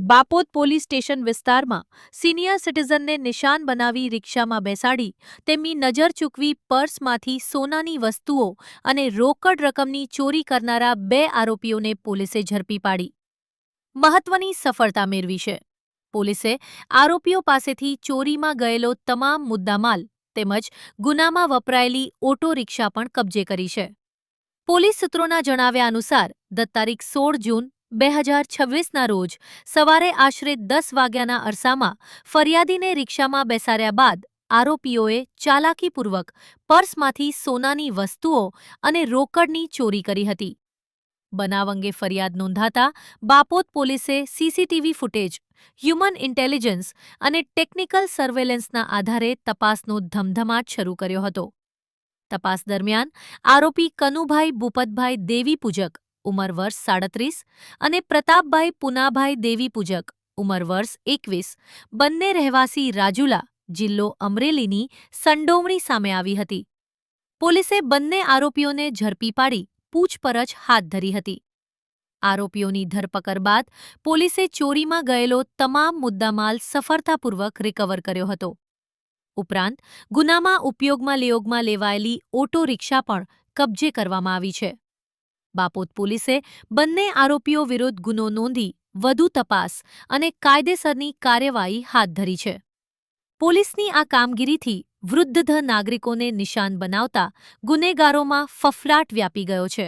Bapod police station વિસ્તારમાં senior સિટીઝનને નિશાન બનાવી રિક્ષામાં બેસાડી તેમની નજર ચૂકવી પર્સમાંથી સોનાની વસ્તુઓ અને રોકડ રકમની ચોરી કરનારા 2 આરોપીઓને પોલીસે ઝડપી પાડી મહત્વની સફળતા મેળવી છે. પોલીસે આરોપીઓ પાસેથી ચોરીમાં ગયેલો તમામ મુદ્દામાલ તેમજ ગુનામાં વપરાયેલી ઓટો રિક્ષા પણ કબજે કરી છે. પોલીસ સૂત્રોના જણાવ્યા અનુસાર તારીખ 16 જૂન 2026ના રોજ સવારે આશરે 10 વાગ્યાના અરસામાં ફરિયાદીને રિક્ષામાં બેસાડ્યા બાદ આરોપીઓએ ચાલાકીપૂર્વક પર્સમાંથી સોનાની વસ્તુઓ અને રોકડની ચોરી કરી હતી. બનાવ અંગે ફરિયાદ નોંધાતા બાપોદ પોલીસે સીસીટીવી ફૂટેજ, હ્યુમન ઇન્ટેલિજન્સ અને ટેકનિકલ સર્વેલન્સના આધારે તપાસનો ધમધમાટ શરૂ કર્યો હતો. તપાસ દરમિયાન આરોપી કનુભાઈ ભૂપતભાઈ દેવીપૂજક ઉંમર વર્ષ 37 અને પ્રતાપભાઈ પુનાભાઈ દેવીપૂજક ઉંમર વર્ષ 21 બંને રહેવાસી રાજુલા, જિલ્લો અમરેલીની સંડોવણી સામે આવી હતી. પોલીસે બંને આરોપીઓને ઝડપી પાડી પૂછપરછ હાથ ધરી હતી. આરોપીઓની ધરપકડ બાદ પોલીસે ચોરીમાં ગયેલો તમામ મુદ્દામાલ સફળતાપૂર્વક રિકવર કર્યો હતો. ઉપરાંત ગુનામાં ઉપયોગમાં લેવાયેલી ઓટો રિક્ષા પણ કબજે કરવામાં આવી છે. બાપોદ પોલીસે બંને આરોપીઓ વિરુદ્ધ ગુનો નોંધી વધુ તપાસ અને કાયદેસરની કાર્યવાહી હાથ ધરી છે. પોલીસની આ કામગીરીથી વૃદ્ધ નાગરિકોને નિશાન બનાવતા ગુનેગારોમાં ફફડાટ વ્યાપી ગયો છે.